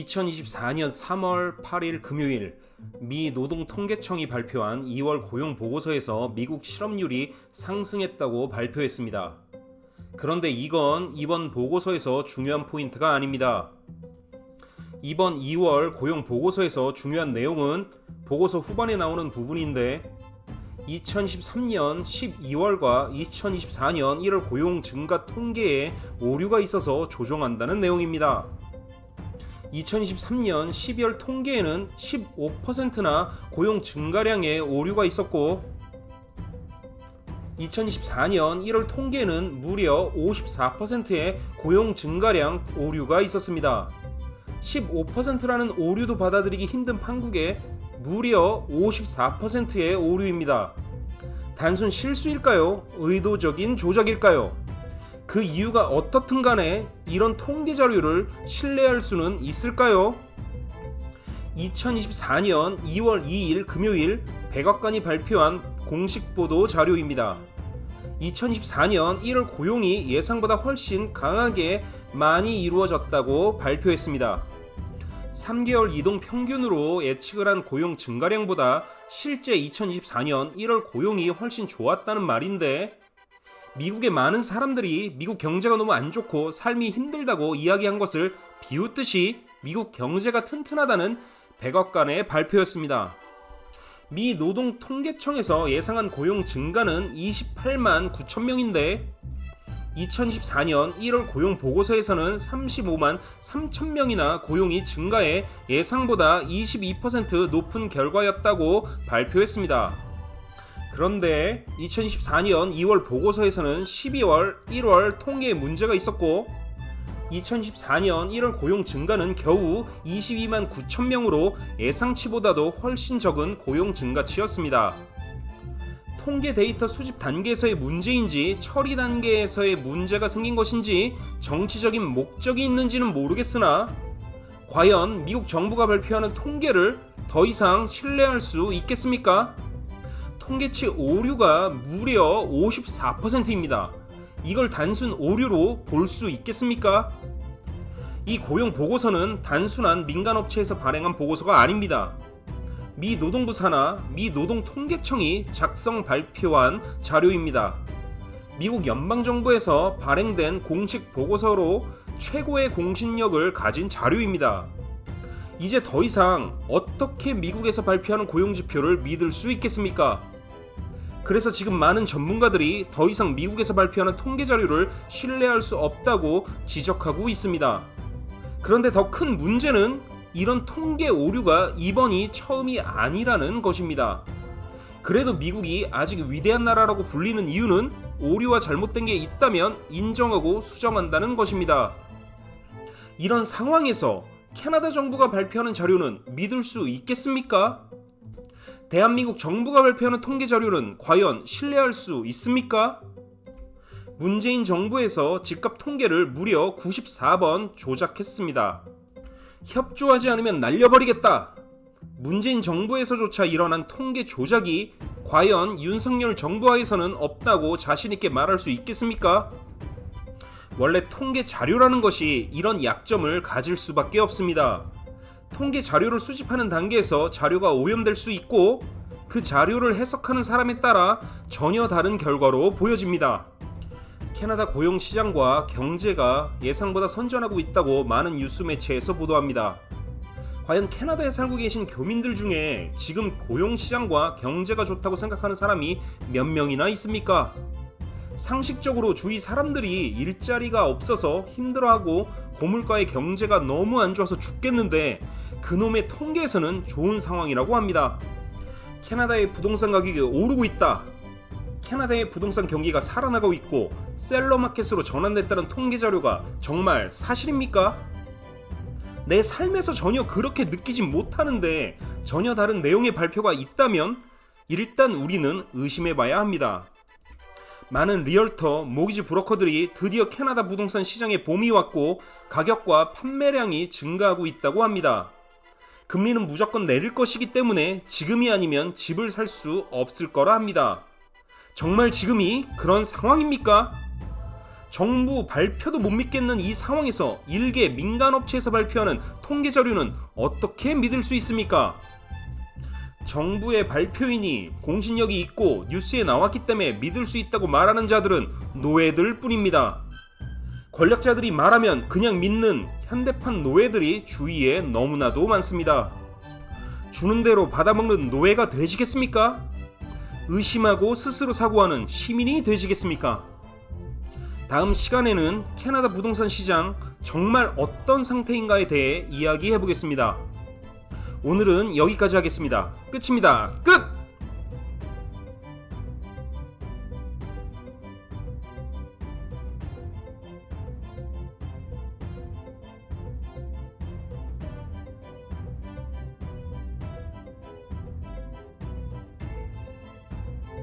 2024년 3월 8일 금요일 미 노동통계청이 발표한 2월 고용 보고서에서 미국 실업률이 상승했다고 발표했습니다. 그런데 이건 이번 보고서에서 중요한 포인트가 아닙니다. 이번 2월 고용 보고서에서 중요한 내용은 보고서 후반에 나오는 부분인데 2023년 12월과 2024년 1월 고용 증가 통계에 오류가 있어서 조정한다는 내용입니다. 2023년 12월 통계에는 15%나 고용 증가량에 오류가 있었고 2024년 1월 통계에는 무려 54%의 고용 증가량 오류가 있었습니다. 15%라는 오류도 받아들이기 힘든 판국에 무려 54%의 오류입니다. 단순 실수일까요? 의도적인 조작일까요? 그 이유가 어떻든 간에 이런 통계 자료를 신뢰할 수는 있을까요? 2024년 2월 2일 금요일 백악관이 발표한 공식 보도 자료입니다. 2024년 1월 고용이 예상보다 훨씬 강하게 많이 이루어졌다고 발표했습니다. 3개월 이동 평균으로 예측을 한 고용 증가량보다 실제 2024년 1월 고용이 훨씬 좋았다는 말인데 미국의 많은 사람들이 미국 경제가 너무 안 좋고 삶이 힘들다고 이야기한 것을 비웃듯이 미국 경제가 튼튼하다는 백악관의 발표였습니다. 미 노동통계청에서 예상한 고용 증가는 28만 9천 명인데 2024년 1월 고용 보고서에서는 35만 3천 명이나 고용이 증가해 예상보다 22% 높은 결과였다고 발표했습니다. 그런데 2024년 2월 보고서에서는 12월, 1월 통계에 문제가 있었고 2014년 1월 고용 증가는 겨우 22만 9천 명으로 예상치보다도 훨씬 적은 고용 증가치였습니다. 통계 데이터 수집 단계에서의 문제인지 처리 단계에서의 문제가 생긴 것인지 정치적인 목적이 있는지는 모르겠으나 과연 미국 정부가 발표하는 통계를 더 이상 신뢰할 수 있겠습니까? 통계치 오류가 무려 54%입니다. 이걸 단순 오류로 볼 수 있겠습니까? 이 고용 보고서는 단순한 민간업체에서 발행한 보고서가 아닙니다. 미 노동부 산하 미 노동통계청이 작성 발표한 자료입니다. 미국 연방정부에서 발행된 공식 보고서로 최고의 공신력을 가진 자료입니다. 이제 더 이상 어떻게 미국에서 발표하는 고용지표를 믿을 수 있겠습니까? 그래서 지금 많은 전문가들이 더 이상 미국에서 발표하는 통계 자료를 신뢰할 수 없다고 지적하고 있습니다. 그런데 더 큰 문제는 이런 통계 오류가 이번이 처음이 아니라는 것입니다. 그래도 미국이 아직 위대한 나라라고 불리는 이유는 오류와 잘못된 게 있다면 인정하고 수정한다는 것입니다. 이런 상황에서 캐나다 정부가 발표하는 자료는 믿을 수 있겠습니까? 대한민국 정부가 발표하는 통계 자료는 과연 신뢰할 수 있습니까? 문재인 정부에서 집값 통계를 무려 94번 조작했습니다. 협조하지 않으면 날려버리겠다. 문재인 정부에서조차 일어난 통계 조작이 과연 윤석열 정부하에서는 없다고 자신있게 말할 수 있겠습니까? 원래 통계 자료라는 것이 이런 약점을 가질 수밖에 없습니다. 통계 자료를 수집하는 단계에서 자료가 오염될 수 있고 그 자료를 해석하는 사람에 따라 전혀 다른 결과로 보여집니다. 캐나다 고용시장과 경제가 예상보다 선전하고 있다고 많은 뉴스 매체에서 보도합니다. 과연 캐나다에 살고 계신 교민들 중에 지금 고용시장과 경제가 좋다고 생각하는 사람이 몇 명이나 있습니까? 상식적으로 주위 사람들이 일자리가 없어서 힘들어하고 고물가의 경제가 너무 안 좋아서 죽겠는데 그놈의 통계에서는 좋은 상황이라고 합니다. 캐나다의 부동산 가격이 오르고 있다. 캐나다의 부동산 경기가 살아나고 있고 셀러마켓으로 전환됐다는 통계 자료가 정말 사실입니까? 내 삶에서 전혀 그렇게 느끼진 못하는데 전혀 다른 내용의 발표가 있다면 일단 우리는 의심해봐야 합니다. 많은 리얼터, 모기지 브로커들이 드디어 캐나다 부동산 시장에 봄이 왔고 가격과 판매량이 증가하고 있다고 합니다. 금리는 무조건 내릴 것이기 때문에 지금이 아니면 집을 살 수 없을 거라 합니다. 정말 지금이 그런 상황입니까? 정부 발표도 못 믿겠는 이 상황에서 일개 민간업체에서 발표하는 통계 자료는 어떻게 믿을 수 있습니까? 정부의 발표이니 공신력이 있고 뉴스에 나왔기 때문에 믿을 수 있다고 말하는 자들은 노예들 뿐입니다. 권력자들이 말하면 그냥 믿는 현대판 노예들이 주위에 너무나도 많습니다. 주는 대로 받아먹는 노예가 되시겠습니까? 의심하고 스스로 사고하는 시민이 되시겠습니까? 다음 시간에는 캐나다 부동산 시장 정말 어떤 상태인가에 대해 이야기해 보겠습니다. 오늘은 여기까지 하겠습니다. 끝입니다. 끝!